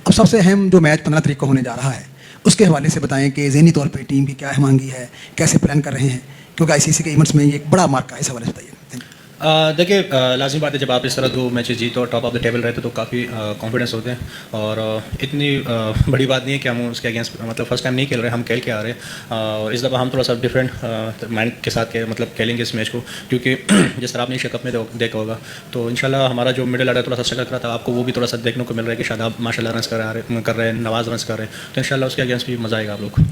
अब सबसे अहम जो मैच 15 तारीख को होने जा रहा है, उसके हवाले से बताएं कि ज़हनी तौर पे टीम की क्या मांगी है, कैसे प्लान कर रहे हैं, क्योंकि आईसीसी के इवेंट्स में ये एक बड़ा मार्का है। इस हवाले से बताइए। देखिए, लाज़मी बात है, जब आप इस तरह 2 मैचेस जीतो और टॉप ऑफ द टेबल रहते तो काफ़ी कॉन्फिडेंस होते हैं। और इतनी बड़ी बात नहीं है कि हम उसके अगेंस्ट मतलब फर्स्ट टाइम नहीं खेल रहे, हम खेल के आ रहे हैं। और इस दफ़ा हम थोड़ा सा डिफरेंट माइंड के साथ मतलब खेलेंगे इस मैच को, क्योंकि जिस तरह आपने एशिया कप में देखा होगा तो इंशाल्लाह हमारा जो मिडिल ऑर्डर थोड़ा सा स्ट्रगल कर रहा था, आपको वो भी थोड़ा सा देखने को मिल रहा है कि शादाब माशाल्लाह रन्स कर रहे हैं, नवाज़ रन्स कर रहे हैं, तो इंशाल्लाह उसके अगेंस्ट भी मज़ा आएगा आप लोग।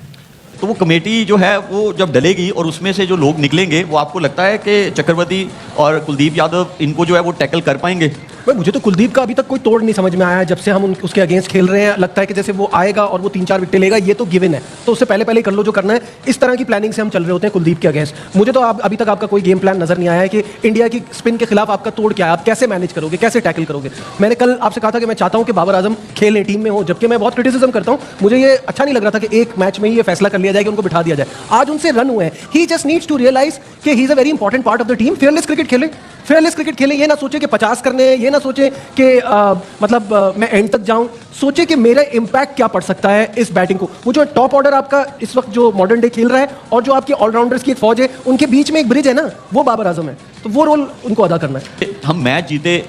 तो वो कमेटी जो है वो जब डलेगी और उसमें से जो लोग निकलेंगे, वो आपको लगता है कि चक्रवर्ती और कुलदीप यादव इनको जो है वो टैकल कर पाएंगे? भाई मुझे तो कुलदीप का अभी तक कोई तोड़ नहीं समझ में आया है। जब से हम उसके अगेंस्ट खेल रहे हैं, लगता है कि जैसे वो आएगा और वो 3-4 विकेट लेगा, ये तो गिवन है, तो उससे पहले पहले कर लो जो करना है। इस तरह की प्लानिंग से हम चल रहे होते हैं कुलदीप के अगेंस्ट। मुझे तो अभी तक आपका कोई गेम प्लान नजर नहीं आया है कि इंडिया की स्पिन के खिलाफ आपका तोड़ क्या है, आप कैसे मैनेज करोगे, कैसे टैकल करोगे। मैंने कल आपसे कहा था कि मैं चाहता हूं कि बाबर आजम खेलें, टीम में हो, जबकि मैं बहुत क्रिटिसिज्म करता हूं। मुझे ये अच्छा नहीं लग रहा था कि एक मैच में ही ये फैसला कर लिया जाए कि उनको बिठा दिया जाए। आज उनसे रन हुए हैं। ही जस्ट नीड्स टू रियलाइज कि he is a very important part of the team. Fearless cricket खेलें, फेयरलेस क्रिकेट खेलें। ये ना सोचे कि 50 करने हैं, ये ना सोचे कि मैं एंड तक जाऊं। सोचे कि मेरा इंपैक्ट क्या पड़ सकता है इस बैटिंग को। वो जो टॉप ऑर्डर आपका इस वक्त जो मॉडर्न डे खेल रहा है और जो आपके ऑलराउंडर्स की एक फौज है, उनके बीच में एक ब्रिज है ना, वो बाबर आजम है। तो वो रोल उनको अदा करना है। हम मैच जीते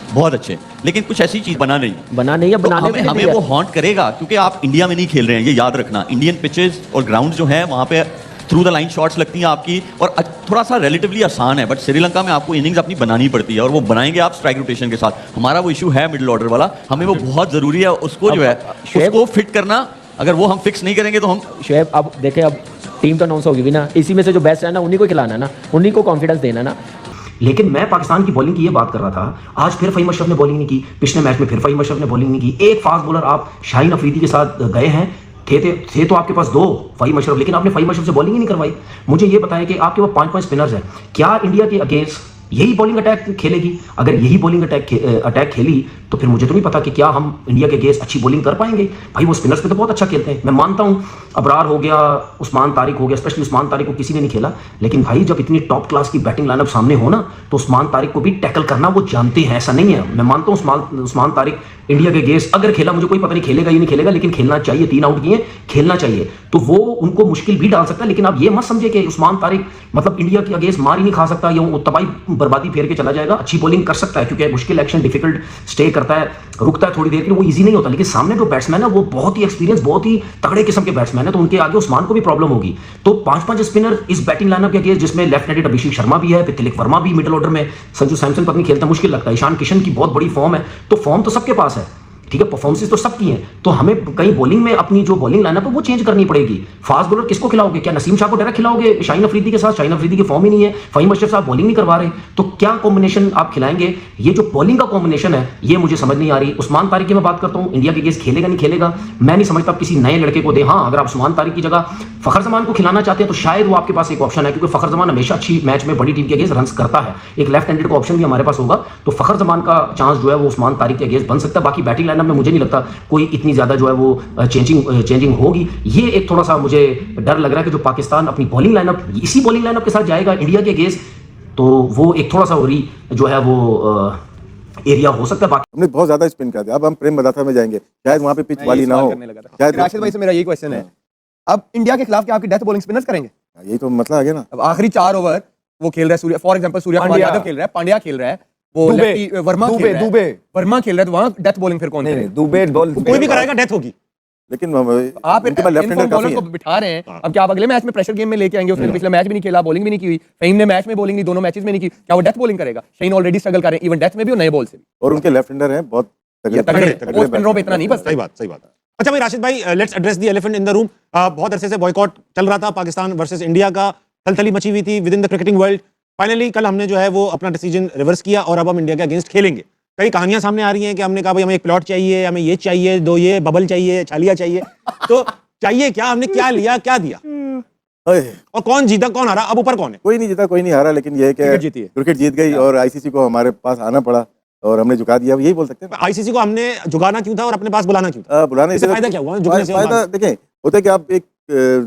बहुत अच्छे, लेकिन कुछ ऐसी चीज बना नहीं है, बनाने तो हमें वो हॉन्ट करेगा, क्योंकि आप इंडिया में नहीं खेल रहे हैं, ये याद रखना। इंडियन पिचेस और ग्राउंड जो है वहाँ पे थ्रू द लाइन शॉट्स लगती हैं आपकी, और थोड़ा सा रिलेटिवली आसान है, बट श्रीलंका में आपको इनिंग्स अपनी बनानी पड़ती है, और वो बनाएंगे आप स्ट्राइक रोटेशन के साथ। हमारा वो इशू है मिडिल ऑर्डर वाला, हमें वो बहुत ज़रूरी है, उसको जो है उसको फिट करना। अगर वो हम फिक्स नहीं करेंगे तो हम शुएब, अब देखें, अब टीम तो अनाउंस होगी भी ना, इसी में से जो बेस्ट है ना उन्हीं को खिलाना है ना, उन्हीं को कॉन्फिडेंस देना ना। लेकिन मैं पाकिस्तान की बॉलिंग की ये बात कर रहा था। आज फिर फ़हीम अशरफ ने बॉलिंग नहीं की, पिछले मैच में फिर फ़हीम अशरफ ने बॉलिंग नहीं की। एक फास्ट बॉलर आप शाहीन अफरीदी के साथ गए हैं, थे तो आपके पास 2 फ़हीम अशरफ, लेकिन आपने फ़हीम अशरफ से बॉलिंग ही नहीं करवाई। मुझे ये बताएं कि आपके पास 5-5 स्पिनर्स हैं, क्या इंडिया के अगेंस्ट यही बॉलिंग अटैक खेलेगी? अगर यही बॉलिंग अटैक खेली तो फिर मुझे तो नहीं पता कि क्या हम इंडिया के अगेंस्ट अच्छी बॉलिंग कर पाएंगे। भाई वो स्पिनर्स पे तो बहुत अच्छा खेलते हैं, मैं मानता हूं। अबरार हो गया, उस्मान तारिक हो गया, स्पेशली उस्मान तारिक को किसी ने नहीं खेला, लेकिन भाई जब इतनी टॉप क्लास की बैटिंग लाइनअप सामने हो ना, तो उस्मान तारिक को भी टैकल करना वो जानते हैं, ऐसा नहीं है। मैं मानता हूँ उस्मान तारिक इंडिया के अगेंस्ट अगर खेला, मुझे कोई पता नहीं खेलेगा या नहीं खेलेगा, लेकिन खेलना चाहिए। 3 आउट किए, खेलना चाहिए, तो वो उनको मुश्किल भी डाल सकता है। लेकिन आप ये मत समझे कि उस्मान तारिक मतलब इंडिया के अगेंस्ट मार ही नहीं खा सकता या वो तबाही बर्बादी फेर के चला जाएगा। अच्छी बॉलिंग कर सकता है, क्योंकि मुश्किल एक्शन डिफिकल्ट स्टे करता है, रुकता है थोड़ी देर के लिए, वो इजी नहीं होता। लेकिन सामने जो बैट्समैन है वो बहुत ही एक्सपीरियंस, बहुत ही तगड़े किस्म के बैट्समैन है, तो उनके आगे उस्मान को भी प्रॉब्लम होगी। तो 5-5 स्पिनर इस बैटिंग लाइनअप के अगेंस्ट, जिसमें लेफ्ट हैंडेड अभिषेक शर्मा भी है, फिर तिलक वर्मा भी मिडिल ऑर्डर में, संजू सैमसन पत्नी खेलता, मुश्किल लगता है। ईशान किशन की बहुत बड़ी फॉर्म है, तो फॉर्म तो सबके पास है, ठीक है, परफॉर्मेंस तो सबकी हैं, तो हमें कहीं बॉलिंग में अपनी जो बॉलिंग लाइनअप है वो चेंज करनी पड़ेगी। फास्ट बॉलर किसको खिलाओगे? क्या नसीम शाह को डायरेक्ट खिलाओगे शाहीन अफरीदी के साथ? शाहीन अफरीदी की फॉर्म ही नहीं है, फ़हीम अशरफ साहब बॉलिंग नहीं करवा रहे, तो क्या कॉम्बिनेशन आप खिलाएंगे? ये जो बॉलिंग का कॉम्बिनेशन है ये मुझे समझ नहीं आ रही। उस्मान तारिक की मैं बात करता हूँ, इंडिया के अगेंस्ट खेलेगा नहीं खेलेगा, मैं नहीं समझता। आप किसी नए लड़के को दे। हाँ, अगर आप उस्मान तारिक की जगह फ़खर जमान को खिलाना चाहते हैं तो शायद वो आपके पास एक ऑप्शन है, क्योंकि फ़खर जमान हमेशा अच्छी मैच में बड़ी टीम के अगेंस्ट रन करता है। एक लेफ्ट हैंडेड का ऑप्शन भी हमारे पास होगा, तो फ़खर जमान का चांस जो है वो उस्मान तारिक के अगेंस्ट बन सकता है। बाकी बैटिंग लाइनअप में मुझे नहीं लगता कोई इतनी ज्यादा जो है वो चेंजिंग होगी। ये एक थोड़ा सा मुझे डर लग रहा है कि जो पाकिस्तान अपनी बॉलिंग लाइनअप इसी बॉलिंग लाइनअप के साथ जाएगा इंडिया के अगेंस्ट, तो वो एक थोड़ा सा जो है वो एरिया हो सकता है। बाकी हमने बहुत ज्यादा स्पिन कर दिया। अब हम प्रेम बदाथा में जाएंगे, शायद वहां पे पिच वाली ना हो। शायद राशिद भाई से मेरा यही क्वेश्चन है, अब इंडिया के खिलाफ क्या आपके डेथ बॉलिंग स्पिनर्स करेंगे? यही तो मतलब आ गया ना। अब आखिरी 4 ओवर वो खेल रहा है, सूर्या फॉर एग्जांपल, सूर्या कुमार यादव खेल रहा है, पांड्या खेल रहा है, वो लेफ्टी वर्मा खेल रहा है, वर्मा खेल रहा है, तो वहां डेथ बॉलिंग फिर कौन करेगा? दुबे बॉल कोई भी कराएगा, डेथ होगी। लेकिन आप उनके पास लेफ्ट हैंडर काफी को है। बिठा रहे हैं, अब क्या आप अगले मैच में प्रेशर गेम में लेके आएंगे? उसने पिछले मैच भी नहीं खेला, बॉलिंग भी नहीं की हुई। फ़हीम ने मैच में बॉलिंग नहीं, दोनों मैचेस में नहीं की, क्या वो डेथ बॉलिंग करेगा? शाहीन ऑलरेडी स्ट्रगल कर रहे हैं, इवन डेथ में भी और नए बॉल से भी, और उनके लेफ्ट हैंडर हैं बहुत तगड़े स्पिनरों पे इतना नहीं बस। सही बात। अच्छा भाई राशिद भाई, let's address the elephant in the room. बहुत अरसे से बॉयकॉट चल रहा था पाकिस्तान वर्सेस इंडिया का, थलथली मची हुई थी with in the cricketing world. Finally कल हमने जो है वो अपना डिसीजन रिवर्स किया और अब हम इंडिया के अगेंस्ट खेलेंगे। कई कहानियां सामने आ रही हैं कि हमने कहा भाई हमें एक प्लॉट चाहिए, हमें ये चाहिए, 2 ये बबल चाहिए, छालिया चाहिए, तो चाहिए क्या? हमने क्या लिया, क्या दिया, और कौन जीता कौन हारा? अब ऊपर कौन है? कोई नहीं जीता, कोई नहीं हारा, लेकिन ये कि क्रिकेट जीत गई और आईसीसी को हमारे पास आना पड़ा और हमने झुका दिया, यही बोल सकते हैं। आईसीसी को हमने झुकाना क्यों था और अपने पास बुलाना क्यों था? बुलाने से फायदा क्या हुआ? झुकने से फायदा देखें होता है कि आप एक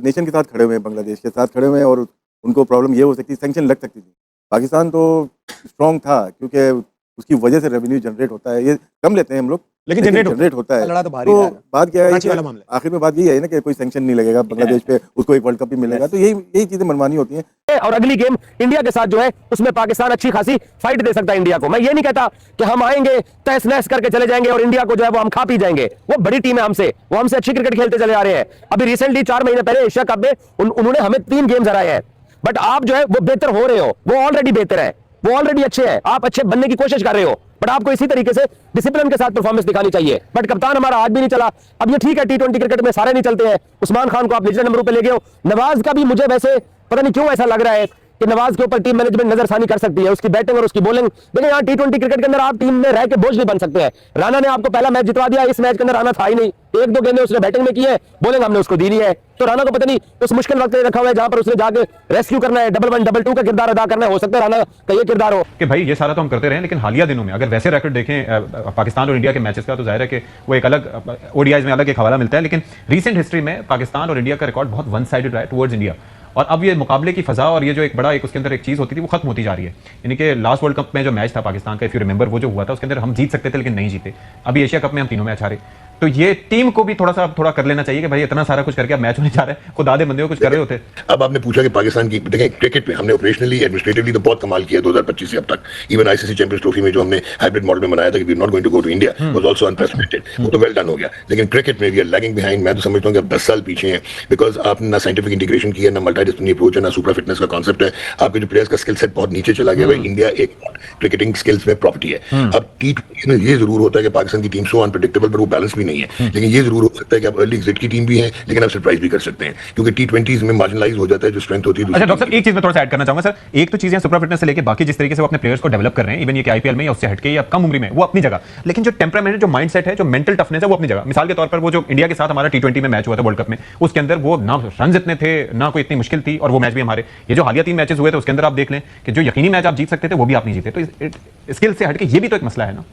नेशन के साथ खड़े हुए हैं, बांग्लादेश के साथ खड़े हुए हैं, और उनको प्रॉब्लम ये हो सकती है, सैंक्शन लग सकती थी। पाकिस्तान तो स्ट्रॉन्ग था, क्योंकि उसकी वजह से रेवेन्यू जनरेट होता है। ये कम लेते हैं हम लोग, लेकिन जनरेट होता है। लड़ा तो भारी तो रहा है। बात क्या है कराची कि वाला मामला। आखिर में बात यही है ना कि कोई सैंक्शन नहीं लगेगा बांग्लादेश पे, उसको एक वर्ल्ड कप भी मिलेगा। तो यही चीजें मनमानी होती हैं। और अगली गेम इंडिया के साथ जो है उसमें पाकिस्तान अच्छी खासी फाइट दे सकता है इंडिया को। मैं ये नहीं कहता कि हम आएंगे तहस नहस करके चले जाएंगे और इंडिया को जो है वो हम खा पी जाएंगे। वो बड़ी टीम है हमसे, वो हमसे अच्छी क्रिकेट खेलते चले आ रहे हैं। अभी रिसेंटली 4 महीने पहले एशिया कप में उन्होंने हमें 3 गेम्स हराए हैं। बट आप जो है वो बेहतर हो रहे हो, वो ऑलरेडी बेहतर है, वो ऑलरेडी अच्छे हैं, आप अच्छे बनने की कोशिश कर रहे हो। बट आपको इसी तरीके से डिसिप्लिन के साथ परफॉर्मेंस दिखानी चाहिए। बट कप्तान हमारा आज भी नहीं चला। अब ये ठीक है, T20 क्रिकेट में सारे नहीं चलते हैं। उस्मान खान को आप लीजेंड नंबरों पे ले गए हो। नवाज का भी मुझे वैसे पता नहीं क्यों ऐसा लग रहा है कि नवाज के ऊपर टीम मैनेजमेंट नजरसानी कर सकती है, उसकी बैटिंग और उसकी बॉलिंग। लेकिन यहाँ T20 क्रिकेट के अंदर आप टीम में रह के बोझ नहीं बन सकते हैं। राणा ने आपको पहला मैच जितवा दिया, इस मैच के अंदर राणा था ही नहीं। 1-2 गेंदें उसने बैटिंग में की है, बॉलिंग हमने उसको दी नहीं है। तो राणा को पता नहीं उस मुश्किल वक्त में रखा हुआ है जहां पर उसने जाके रेस्क्यू करना है, 1-1, 2-2 का किरदार अदा करना है। हो सकता है राणा का ये किरदार हो कि भाई ये सारा तो हम करते रहे, लेकिन हालिया दिनों में अगर वैसे रैकेट देखें पाकिस्तान और इंडिया के मैचेस का, तो जाहिर है कि वो एक अलग ओडीआईज में अलग एक हवाला मिलता है। लेकिन रीसेंट हिस्ट्री में पाकिस्तान और इंडिया का रिकॉर्ड बहुत वन साइडेड रहा है टुवर्ड्स इंडिया। और अब ये मुकाबले की फजा और ये जो एक बड़ा एक उसके अंदर एक चीज़ होती थी वो खत्म होती जा रही है। यानी कि लास्ट वर्ल्ड कप में जो मैच था पाकिस्तान का, इफ यू रिमेंबर, वो जो हुआ था उसके अंदर हम जीत सकते थे लेकिन नहीं जीते। अभी एशिया कप में हम तीनों मैच हारे। तो ये टीम को भी थोड़ा कर लेना चाहिए कि भाई इतना सारा कुछ करके अब मैच होने जा रहा है, खुद आधे बंदे कुछ कर रहे होते। अब आपने पूछा कि पाकिस्तान की देखें क्रिकेट में हमने ऑपरेशनली एडमिनिस्ट्रेटिवली तो बहुत कमाल किया 2025 से अब तक। इवन आईसीसी चैंपियंस ट्रॉफी में जो हमने हाइब्रिड मॉडल में बनाया था कि we are not going to go to India was also unprecedented, वो तो वेल डन हो गया। लेकिन क्रिकेट में वी आर लैगिंग बिहाइंड। मैं तो समझता हूं कि अब 10 साल पीछे हैं, बिकॉज आपने ना साइंटिफिक इंटीग्रेशन किया, ना मल्टीडिसिप्लिनरी अप्रोच है, ना सुपर फिटनेस का कॉन्सेप्ट है। आपके जो प्लेयर्स का स्किल सेट बहुत नीचे चला गया है। इंडिया एक क्रिकेटिंग स्किल्स में प्रॉपर्टी है। अब T20 में ये जरूर होता है कि पाकिस्तान की टीम सो अनप्रेडिक्टेबल, पर वो बैलेंस भी नहीं है। लेकिन ये जरूर हो सकता है कि आप अर्ली एग्जिट की टीम भी है, लेकिन आप सरप्राइज भी कर सकते हैं, क्योंकि T20s में मार्जिनलाइज हो जाता है जो स्ट्रेंथ होती है। अच्छा डॉक्टर साहब, एक चीज मैं थोड़ा सा ऐड करना चाहूंगा सर। एक तो चीजें सुपर फिटनेस से लेके बाकी जिस तरीके से वो अपने प्लेयर्स को डेवलप कर रहे हैं, इवन ये कि आईपीएल में या उससे हटके या कम उम्र में, वो अपनी जगह। लेकिन जो टेम्परामेंट, जो माइंडसेट है, जो मेंटल टफनेस है, वो अपनी जगह। मिसाल के तौर पर वो जो इंडिया के साथ हमारा T20 में मैच हुआ था वर्ल्ड कप में, उसके अंदर वो ना रन इतने थे, ना कोई इतनी मुश्किल थी, और वो मैच भी हमारे। ये जो हालिया 3 मैचेस हुए थे उसके अंदर आप देख लें कि जो यकीनी मैच आप जीत सकते थे वो भी आप नहीं जीते। तो स्किल से हटके ये भी तो एक मसला है ना।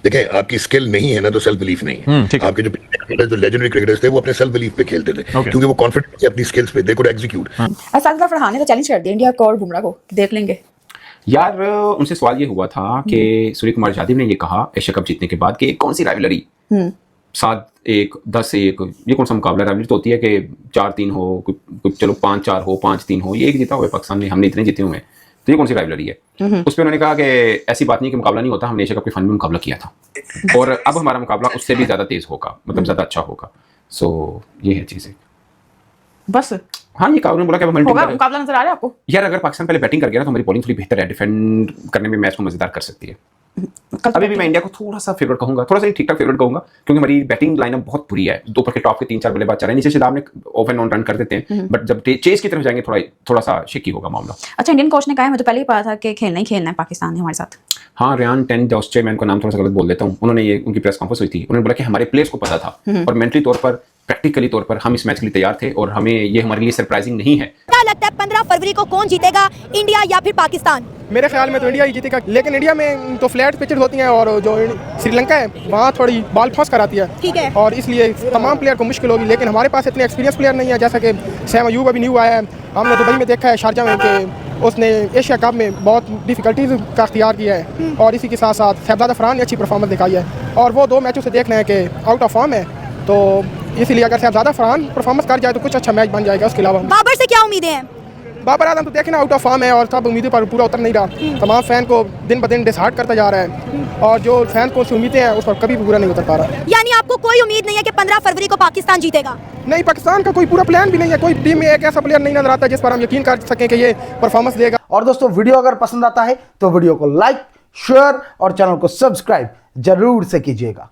देखें, आपकी स्किल नहीं है ना तो सेल्फ बिलीफ नहीं है। आपके जो लेजेंडरी क्रिकेटर्स थे वो अपने सेल्फ बिलीफ पे खेलते थे, क्योंकि वो कॉन्फिडेंट थे अपनी स्किल्स पे, they could execute. Sajid Farhan ने तो चैलेंज कर दिया इंडिया को और बुमराह को, देख लेंगे यार। उनसे सवाल ये हुआ था कि सूर्य कुमार यादव ने ये कहा एशिया कप जीतने के बाद कि कौन सी राइवलरी 7-1, 10-1, ये कौन सा मुकाबला? राइवलरी तो होती है कि 4-3 हो, चलो 5-4 हो, 5-3 हो, ये एक जीता हुआ है पाकिस्तान ने, हमने इतने जीते हुए हैं, तो ये कौन सी राइवलरी है? उस पर उन्होंने कहा कि ऐसी बात नहीं कि मुकाबला नहीं होता, हमने एशिया कप के फाइनल में मुकाबला किया था और अब हमारा मुकाबला उससे भी ज्यादा तेज होगा, मतलब ज्यादा अच्छा होगा। सो ये है चीजें बस। हाँ, ये उन्होंने बोला कि मुकाबला नजर आ रहा है आपको? यार अगर पाकिस्तान पहले बैटिंग कर गया ना तो हमारी बॉलिंग थोड़ी बेहतर है, डिफेंड करने में मैच को मजेदार कर सकती है। अभी भी मैं इंडिया को थोड़ा सा फेवरेट कहूंगा, थोड़ा सा ठीक ठाक फेवरेट कहूंगा, क्योंकि हमारी बैटिंग लाइनअप बहुत बुरी है। ऊपर के टॉप के 3-4 बल्लेबाज चल रहे हैं, नीचे से आपने ऑफ एंड ऑन रन कर देते हैं, बट जब चेस की तरफ जाएंगे थोड़ा सा शेकी होगा मामला। अच्छा, इंडियन कोच ने कहा है, मुझे पहले ही पता था कि खेलना ही खेलना है पाकिस्तान ने हमारे साथ। हाँ, रियान टेन जॉस्चे, मैं उनका नाम थोड़ा सा गलत बोल देता हूँ, उन्होंने ये उनकी प्रेस कॉन्फ्रेंस हुई थी, उन्होंने बोला कि हमारे प्लेयर्स को पता था और मेंटली तौर पर, प्रैक्टिकली तौर पर हम इस मैच के लिए तैयार थे और हमें ये हमारे लिए सरप्राइजिंग नहीं है। क्या लगता है 15 फरवरी को कौन जीतेगा, इंडिया या फिर पाकिस्तान? मेरे ख्याल में तो इंडिया ही जीतेगा, लेकिन इंडिया में तो फ्लैट पिचेस होती हैं और जो श्रीलंका है वहाँ थोड़ी बॉल फंस कर आती है, ठीक है, और इसलिए तमाम प्लेयर को मुश्किल होगी। लेकिन हमारे पास इतने एक्सपीरियंस प्लेयर नहीं है, जैसा कि सैम अयूब अभी न्यू आया है, हमने दुबई में देखा है, शारजा में, कि उसने एशिया कप में बहुत डिफिकल्टीज का अख्तियार किया है, और इसी के साथ साथ शहजादा फरहान ने अच्छी परफॉर्मेंस दिखाई है, और वो 2 मैचों से देख रहे हैं कि आउट ऑफ फॉर्म है। तो इसलिए अगर शहजादा फरहान परफॉर्मेंस कर जाए तो कुछ अच्छा मैच बन जाएगा। उसके अलावा बाबर से क्या उम्मीदें हैं? बाबर आजम तो देखना आउट ऑफ फॉर्म है और सब उम्मीदें पर पूरा उतर नहीं रहा, तमाम फैन को दिन ब दिन डिसहार्ट करता जा रहा है, और जो फैन को उम्मीदें हैं उस पर कभी भी पूरा नहीं उतर पा रहा। यानी आपको कोई उम्मीद नहीं है कि 15 फरवरी को पाकिस्तान जीतेगा? नहीं, पाकिस्तान का कोई पूरा प्लान भी नहीं है, कोई टीम में एक ऐसा प्लेयर नहीं नजर आता जिस पर हम यकीन कर सकें कि ये परफॉर्मेंस देगा। और दोस्तों, वीडियो अगर पसंद आता है तो वीडियो को लाइक, शेयर और चैनल को सब्सक्राइब जरूर से कीजिएगा।